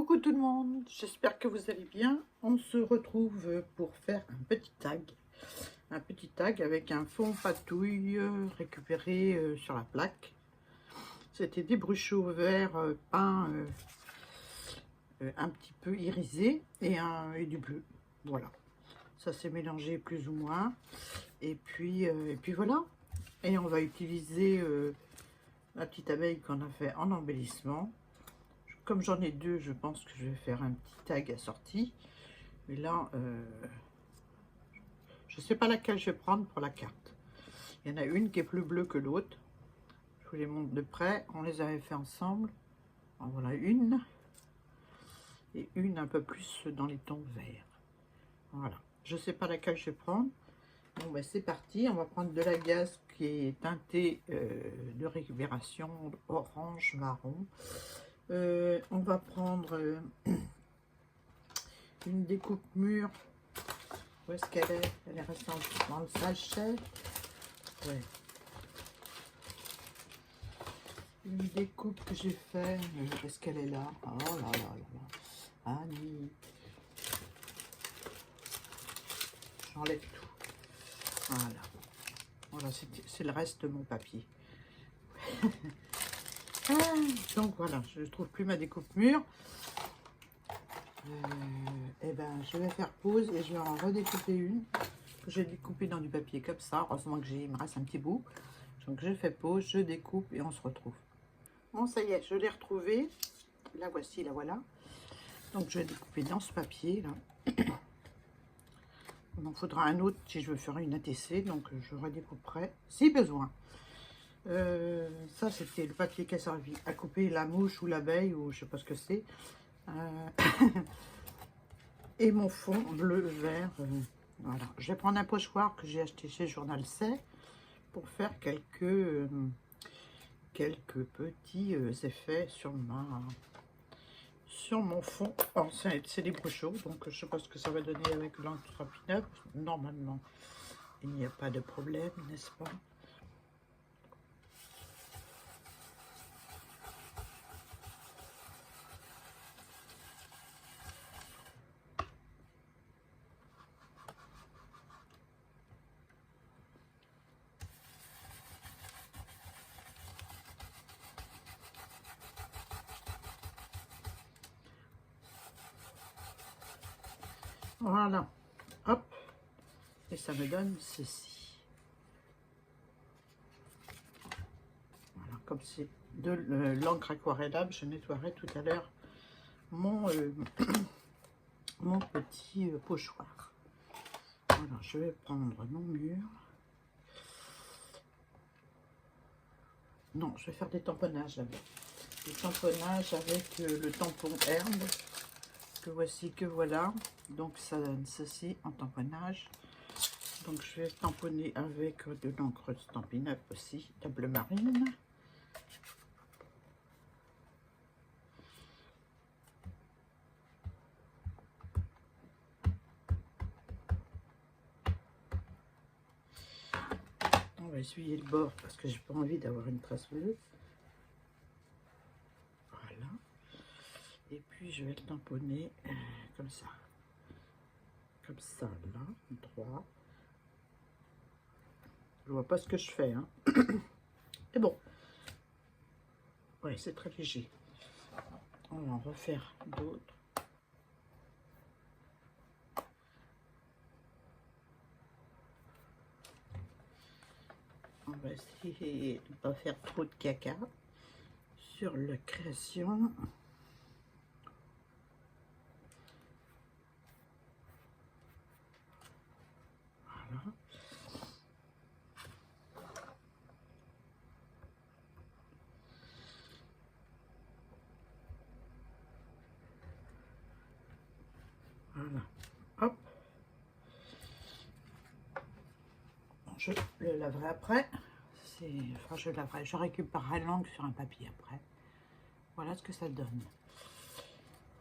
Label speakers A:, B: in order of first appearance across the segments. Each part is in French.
A: Coucou tout le monde, j'espère que vous allez bien. On se retrouve pour faire un petit tag avec un fond patouille récupéré sur la plaque. C'était des bruchaux verts peints un petit peu irisés et du bleu. Voilà, ça s'est mélangé plus ou moins. Et puis voilà. Et on va utiliser la petite abeille qu'on a fait en embellissement. Comme j'en ai deux, je pense que je vais faire un petit tag assorti. Mais là, je ne sais pas laquelle je vais prendre pour la carte. Il y en a une qui est plus bleue que l'autre. Je vous les montre de près. On les avait fait ensemble. En voilà une. Et une un peu plus dans les tons verts. Voilà. Je ne sais pas laquelle je vais prendre. Bon, ben c'est parti. On va prendre de la gaze qui est teintée de récupération orange, marron. On va prendre une découpe mûre. Où est-ce qu'elle est? Elle est restée dans le sachet. Ouais. Une découpe que j'ai fait. Est-ce qu'elle est là? Oh là là là là. Annie. J'enlève tout. Voilà. Voilà, c'est le reste de mon papier. Donc voilà, je ne trouve plus ma découpe mûre. Et ben, je vais faire pause et je vais en redécouper une. Que j'ai découpée dans du papier comme ça. Heureusement que il me reste un petit bout. Donc je fais pause, je découpe et on se retrouve. Bon, ça y est, je l'ai retrouvée. La voici, la voilà. Donc je vais découper dans ce papier là. Il m'en faudra un autre si je veux faire une ATC. Donc je redécouperai si besoin. Ça c'était le papier qui a servi à couper la mouche ou l'abeille ou je sais pas ce que c'est. Et mon fond bleu vert. Voilà. Je vais prendre un pochoir que j'ai acheté chez Journal C pour faire quelques petits effets sur mon fond. Oh, c'est des bruchaux, donc je sais pas ce que ça va donner avec l'encre Pin-Up. Normalement, il n'y a pas de problème, n'est-ce pas? Voilà, hop, et ça me donne ceci. Voilà, comme c'est de l'encre aquarellable, je nettoierai tout à l'heure mon, mon petit pochoir. Voilà, je vais prendre mon mur. Non, je vais faire des tamponnages avec. Des tamponnages avec le tampon herbe. Que voici, que voilà. Donc ça donne ceci en tamponnage. Donc je vais tamponner avec de l'encre Stampin' Up aussi, la bleu marine. On va essuyer le bord parce que j'ai pas envie d'avoir une trace bleue. Voilà. Et puis je vais le tamponner comme ça. Comme ça, là, droit. Je vois pas ce que je fais, hein. Et bon. Ouais, c'est très léger. On va en refaire d'autres. On va essayer de ne pas faire trop de caca sur la création. Voilà. Voilà. Hop. Je le laverai après. Enfin, je laverai. Je récupérerai l'encre sur un papier après. Voilà ce que ça donne.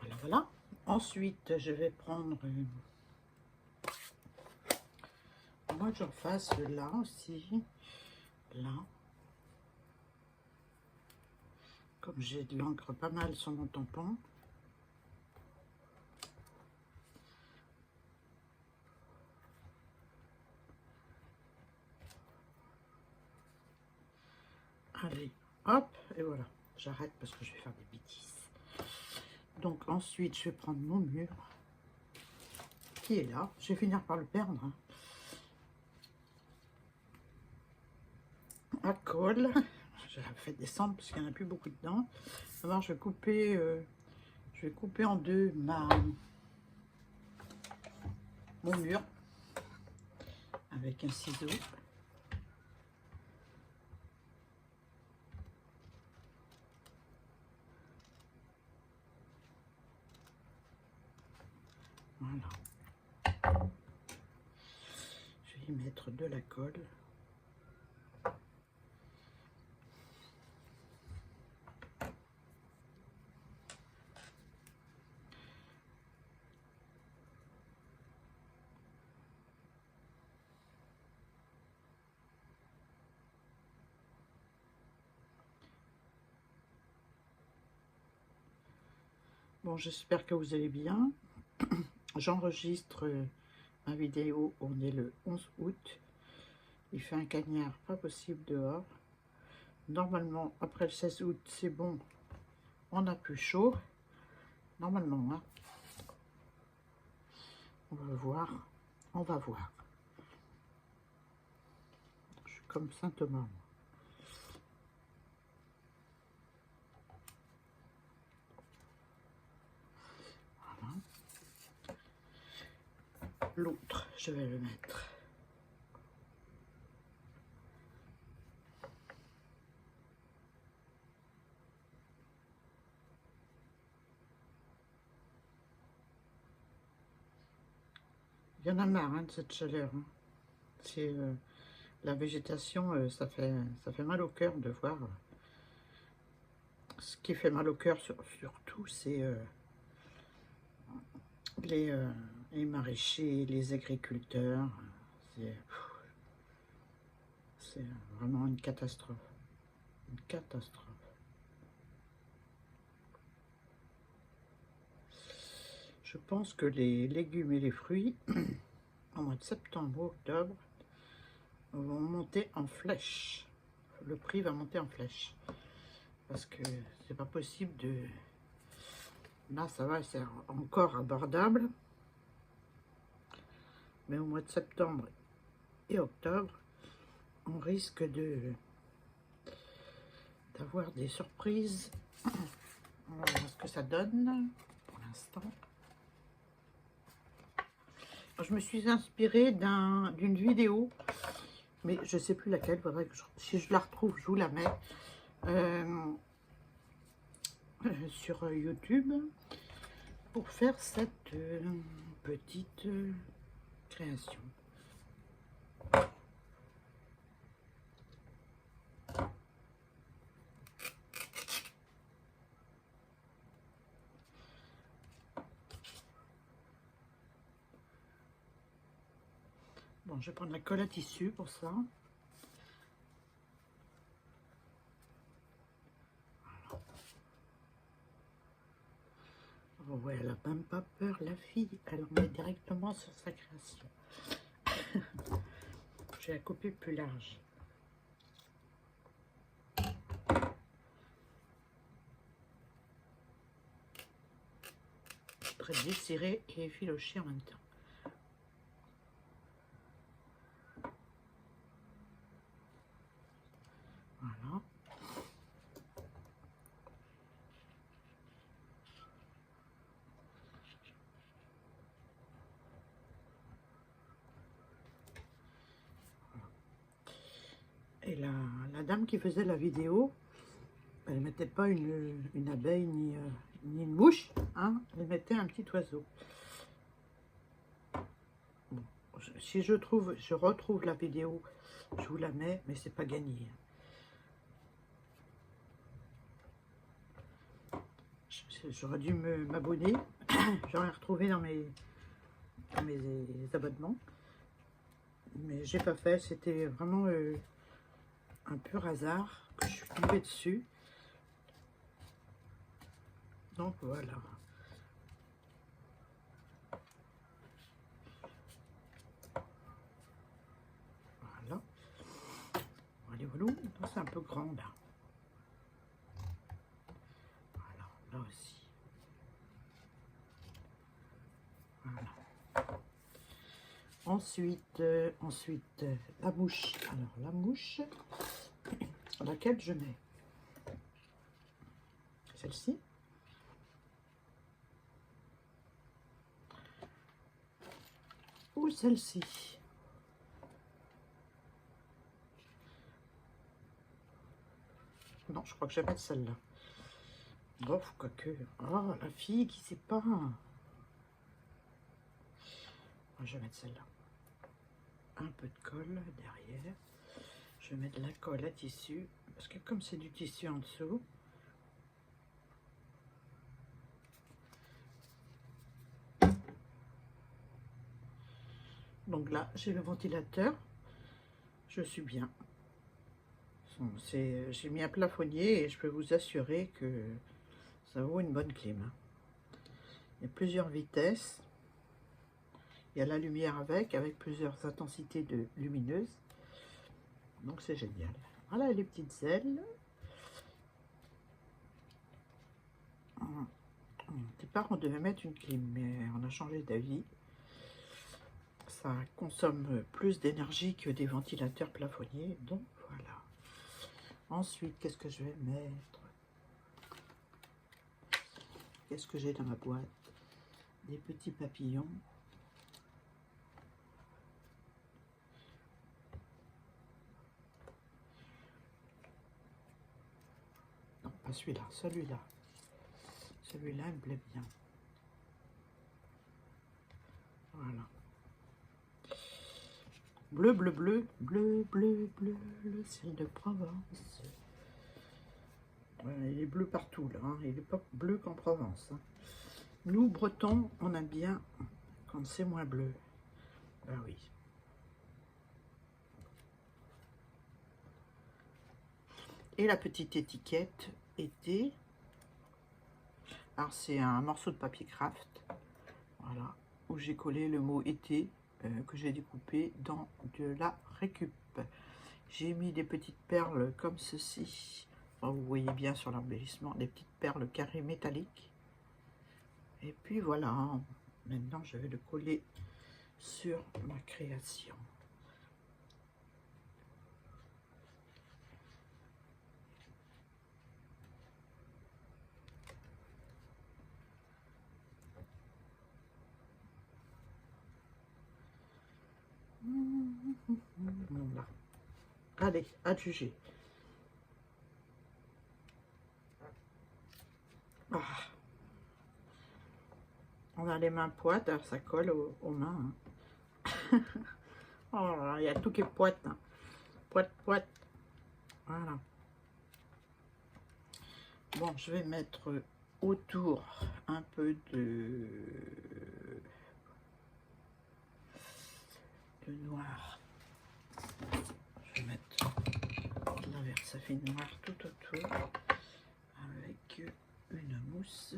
A: Voilà, voilà. Ensuite, je vais prendre... moi, j'en fasse là aussi. Là. Comme j'ai de l'encre pas mal sur mon tampon. Allez, hop, et voilà. J'arrête parce que je vais faire des bêtises. Donc ensuite, je vais prendre mon mur qui est là. Je vais finir par le perdre. Hein. À colle. Je la fais descendre parce qu'il n'y en a plus beaucoup dedans. Alors je vais couper en deux mon mur avec un ciseau. Voilà. Je vais y mettre de la colle. Bon, j'espère que vous allez bien. J'enregistre ma vidéo, on est le 11 août. Il fait un cagnard pas possible dehors. Normalement, après le 16 août, c'est bon. On a plus chaud. Normalement, hein. On va voir. On va voir. Je suis comme Saint-Thomas. Voilà. L'autre, je vais le mettre. Il y en a marre hein, de cette chaleur. Hein. C'est la végétation, ça fait mal au cœur de voir. Ce qui fait mal au cœur surtout, c'est les maraîchers, les agriculteurs. C'est vraiment une catastrophe. Une catastrophe. Je pense que les légumes et les fruits, au mois de septembre, octobre, vont monter en flèche. Le prix va monter en flèche. Parce que c'est pas possible de... Là, ça va, c'est encore abordable. Mais au mois de septembre et octobre, on risque d'avoir des surprises. On va voir ce que ça donne pour l'instant. Je me suis inspirée d'une vidéo, mais je sais plus laquelle. Faudrait que si je la retrouve, je vous la mets sur YouTube pour faire cette petite création. Bon, je vais prendre la colle à tissu pour ça. Oh ouais, elle n'a même pas peur, la fille. Elle en met directement sur sa création. Je vais la couper plus large. Très desserré et effiloché en même temps. Voilà. Et la dame qui faisait la vidéo, elle ne mettait pas une abeille ni une mouche, hein, elle mettait un petit oiseau. Bon, si je retrouve la vidéo, je vous la mets, mais c'est pas gagné. J'aurais dû m'abonner, j'aurais retrouvé dans mes abonnements, mais j'ai pas fait, c'était vraiment un pur hasard que je suis tombée dessus. Donc voilà. Voilà. Allez, voilà. C'est un peu grand là. aussi. Voilà. Ensuite, la mouche. Alors, la mouche, laquelle je mets celle-ci. Ou celle-ci. Non, je crois que je vais mettre celle-là. Bon, quoique. Oh, la fille qui sait pas. Je vais mettre celle-là. Un peu de colle derrière. Je vais mettre de la colle à tissu. Parce que comme c'est du tissu en dessous. Donc là, j'ai le ventilateur. Je suis bien. J'ai mis un plafonnier et je peux vous assurer que ça vaut une bonne clim. Il y a plusieurs vitesses. Il y a la lumière avec plusieurs intensités de lumineuses. Donc c'est génial. Voilà les petites ailes. Au départ, on devait mettre une clim, mais on a changé d'avis. Ça consomme plus d'énergie que des ventilateurs plafonniers. Donc voilà. Ensuite, qu'est-ce que je vais mettre? Qu'est-ce que j'ai dans ma boîte? Des petits papillons. Non, pas celui-là, celui-là. Celui-là, il me plaît bien. Voilà. Bleu, bleu, bleu, bleu, bleu, bleu, le ciel de Provence. Voilà, il est bleu partout, là. Hein. Il n'est pas bleu qu'en Provence. Hein. Nous, Bretons, on aime bien quand c'est moins bleu. Ben oui. Et la petite étiquette était... Alors, c'est un morceau de papier craft. Voilà. Où j'ai collé le mot été. Que j'ai découpé dans de la récup. J'ai mis des petites perles comme ceci. Enfin, vous voyez bien sur l'embellissement, des petites perles carrées métalliques. Et puis voilà, maintenant je vais le coller sur ma création. Voilà. Allez, à juger. Ah. On a les mains poites, alors ça colle aux mains. Hein. Oh là là, il y a tout qui est poite. Hein. Poite, poite. Voilà. Bon, je vais mettre autour un peu de noir. Je vais mettre de la Versafine noire tout autour avec une mousse.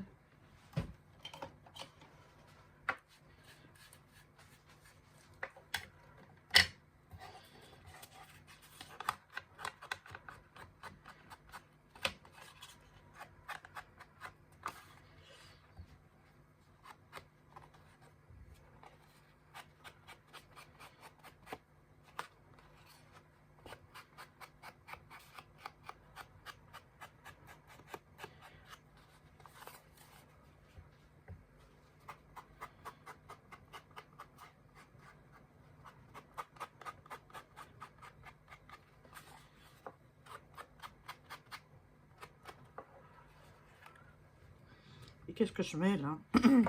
A: Et qu'est-ce que je mets là? Ben,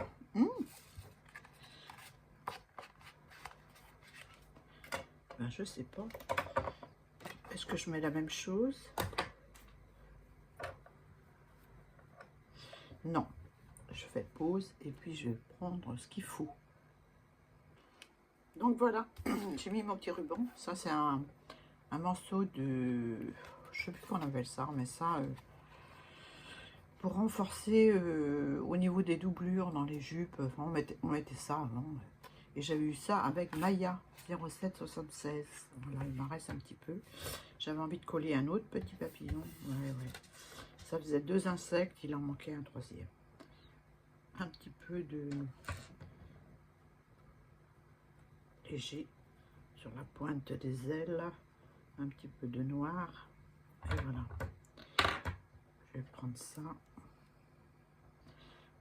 A: je sais pas. Est-ce que je mets la même chose? Non. Je fais pause et puis je vais prendre ce qu'il faut. Donc voilà, j'ai mis mon petit ruban. Ça c'est un morceau de... Je sais plus qu'on appelle ça, mais ça... pour renforcer au niveau des doublures dans les jupes, enfin, on mettait ça avant. Et j'avais eu ça avec Maya 0776. Voilà, il m'en reste un petit peu. J'avais envie de coller un autre petit papillon. Ouais, ouais. ça faisait 2 insectes, il en manquait un troisième. Un petit peu de léger sur la pointe des ailes, un petit peu de noir, et voilà. Je vais prendre ça.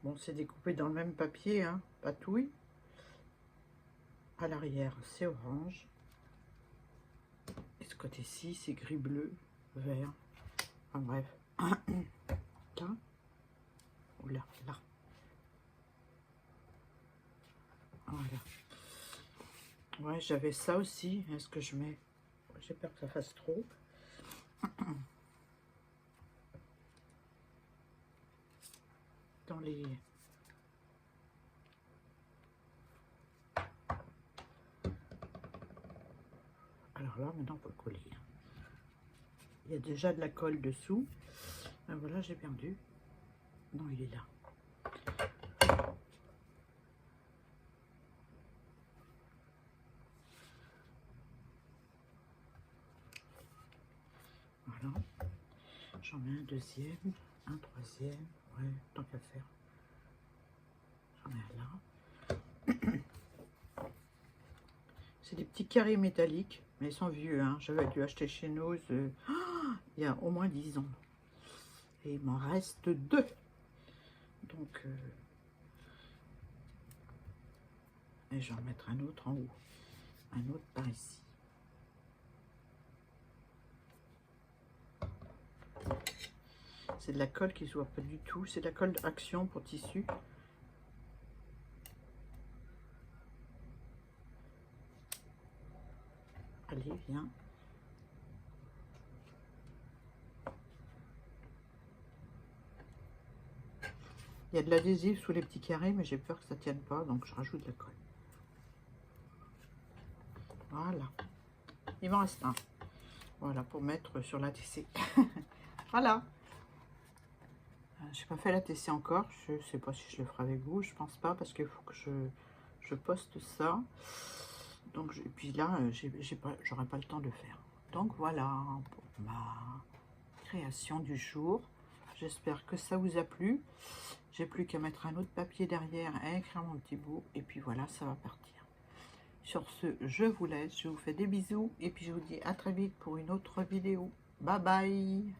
A: Bon, c'est découpé dans le même papier, hein, patouille. À l'arrière, c'est orange. Et ce côté-ci, c'est gris-bleu, vert. Enfin bref. Là. Oula, là. Voilà. Ouais, j'avais ça aussi. Est-ce que je mets... J'ai peur que ça fasse trop. Dans les... Alors là, maintenant, pour le coller. Il y a déjà de la colle dessous. Voilà, j'ai perdu. Non, il est là. Voilà. J'en mets un deuxième, un troisième. Ouais, tant qu'à faire. J'en mets un là. C'est des petits carrés métalliques, mais ils sont vieux. Hein. J'avais dû acheter chez nous il y a au moins 10 ans. Et il m'en reste 2. Donc, et je vais en mettre un autre en haut. Un autre par ici. C'est de la colle qui ne se voit pas du tout. C'est de la colle Action pour tissu. Allez, viens. Il y a de l'adhésif sous les petits carrés, mais j'ai peur que ça ne tienne pas, donc je rajoute de la colle. Voilà. Il m'en reste un. Voilà, pour mettre sur la TC. Voilà. Je n'ai pas fait la TC encore. Je ne sais pas si je le ferai avec vous. Je pense pas, parce qu'il faut que je poste ça. Donc, et puis là, j'aurai pas le temps de le faire. Donc voilà pour ma création du jour. J'espère que ça vous a plu. J'ai plus qu'à mettre un autre papier derrière et écrire mon petit bout. Et puis voilà, ça va partir. Sur ce, je vous laisse. Je vous fais des bisous. Et puis je vous dis à très vite pour une autre vidéo. Bye bye.